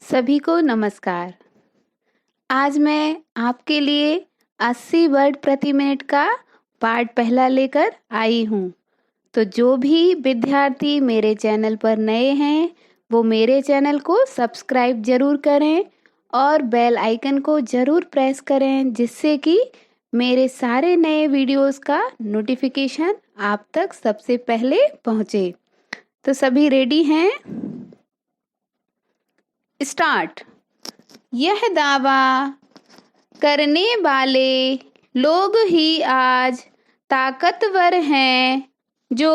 सभी को नमस्कार। आज मैं आपके लिए 80 वर्ड प्रति मिनट का पार्ट पहला लेकर आई हूँ। तो जो भी विद्यार्थी मेरे चैनल पर नए हैं वो मेरे चैनल को सब्सक्राइब जरूर करें और बेल आइकन को जरूर प्रेस करें, जिससे कि मेरे सारे नए वीडियोस का नोटिफिकेशन आप तक सबसे पहले पहुँचे। तो सभी रेडी हैं? स्टार्ट। यह दावा करने वाले लोग ही आज ताकतवर हैं जो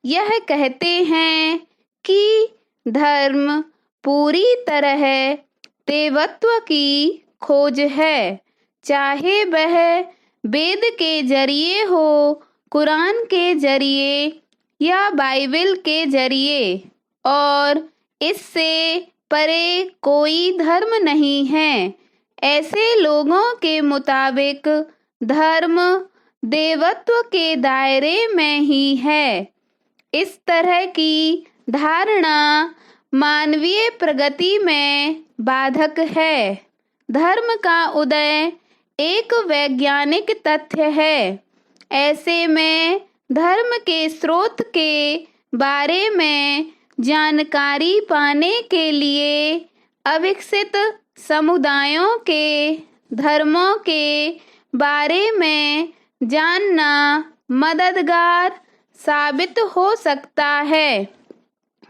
यह कहते हैं कि धर्म पूरी तरह देवत्व की खोज है, चाहे वह वेद के जरिए हो, कुरान के जरिए या बाइबल के जरिए, और इससे परे कोई धर्म नहीं है। ऐसे लोगों के मुताबिक धर्म देवत्व के दायरे में ही है। इस तरह की धारणा मानवीय प्रगति में बाधक है। धर्म का उदय एक वैज्ञानिक तथ्य है। ऐसे में धर्म के स्रोत के बारे में जानकारी पाने के लिए अविकसित समुदायों के धर्मों के बारे में जानना मददगार साबित हो सकता है।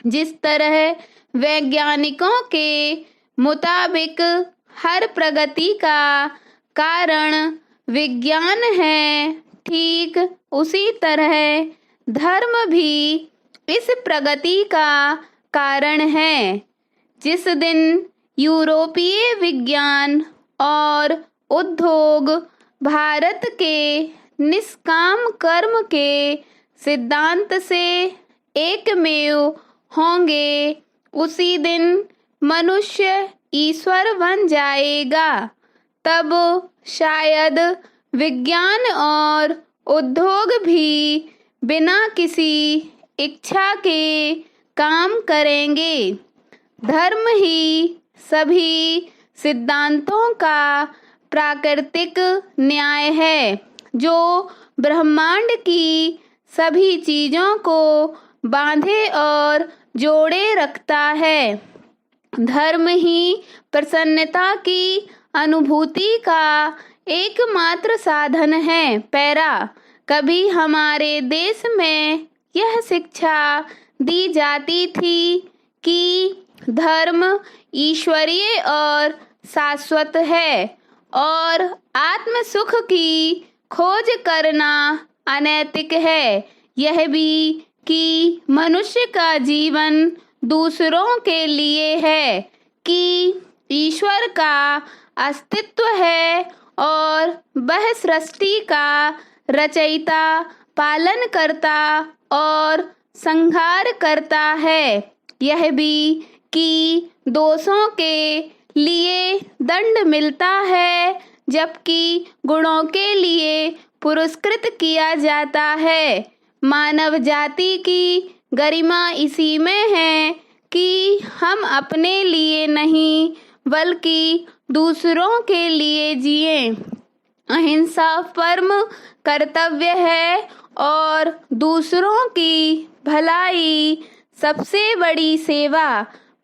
जिस तरह वैज्ञानिकों के मुताबिक हर प्रगति का कारण विज्ञान है, ठीक उसी तरह धर्म भी इस प्रगति का कारण है। जिस दिन यूरोपीय विज्ञान और उद्योग भारत के निष्काम कर्म के सिद्धांत से एकमेव होंगे, उसी दिन मनुष्य ईश्वर बन जाएगा। तब शायद विज्ञान और उद्योग भी बिना किसी इच्छा के काम करेंगे। धर्म ही सभी सिद्धांतों का प्राकृतिक न्याय है, जो ब्रह्मांड की सभी चीजों को बांधे और जोड़े रखता है। धर्म ही प्रसन्नता की अनुभूति का एकमात्र साधन है। पैरा। कभी हमारे देश में यह शिक्षा दी जाती थी कि धर्म ईश्वरीय और शाश्वत है और आत्म सुख की खोज करना अनैतिक है। यह भी कि मनुष्य का जीवन दूसरों के लिए है, कि ईश्वर का अस्तित्व है और वह सृष्टि का रचयिता, पालन करता और संहार करता है। यह भी कि दोषों के लिए दंड मिलता है, जबकि गुणों के लिए पुरस्कृत किया जाता है। मानव जाति की गरिमा इसी में है कि हम अपने लिए नहीं बल्कि दूसरों के लिए जिएं। अहिंसा परम कर्तव्य है और दूसरों की भलाई सबसे बड़ी सेवा।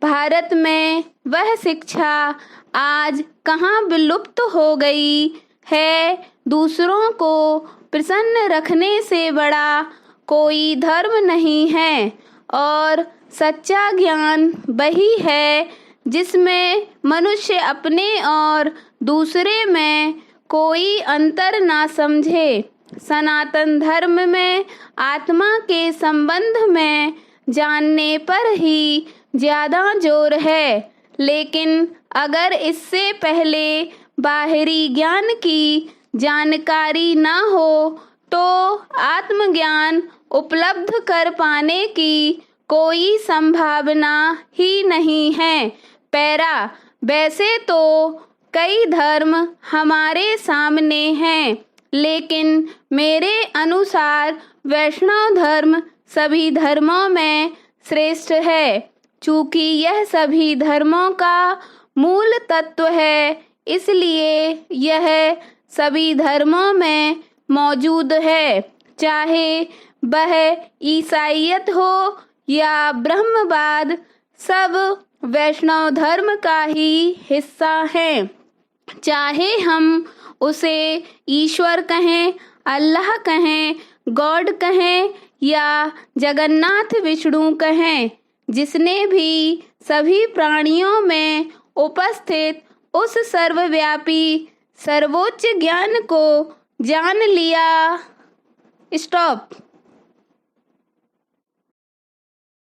भारत में वह शिक्षा आज कहाँ विलुप्त हो गई है। दूसरों को प्रसन्न रखने से बड़ा कोई धर्म नहीं है और सच्चा ज्ञान वही है जिसमें मनुष्य अपने और दूसरे में कोई अंतर ना समझे। सनातन धर्म में आत्मा के संबंध में जानने पर ही ज्यादा जोर है, लेकिन अगर इससे पहले बाहरी ज्ञान की जानकारी ना हो तो आत्मज्ञान उपलब्ध कर पाने की कोई संभावना ही नहीं है। पैरा। वैसे तो कई धर्म हमारे सामने हैं, लेकिन मेरे अनुसार वैष्णव धर्म सभी धर्मों में श्रेष्ठ है। चूंकि यह सभी धर्मों का मूल तत्व है, इसलिए यह सभी धर्मों में मौजूद है, चाहे वह ईसाईयत हो या ब्रह्मवाद, सब वैष्णव धर्म का ही हिस्सा हैं। चाहे हम उसे ईश्वर कहें, अल्लाह कहें, गॉड कहें या जगन्नाथ विष्णु कहें, जिसने भी सभी प्राणियों में उपस्थित उस सर्वव्यापी सर्वोच्च ज्ञान को जान लिया। स्टॉप।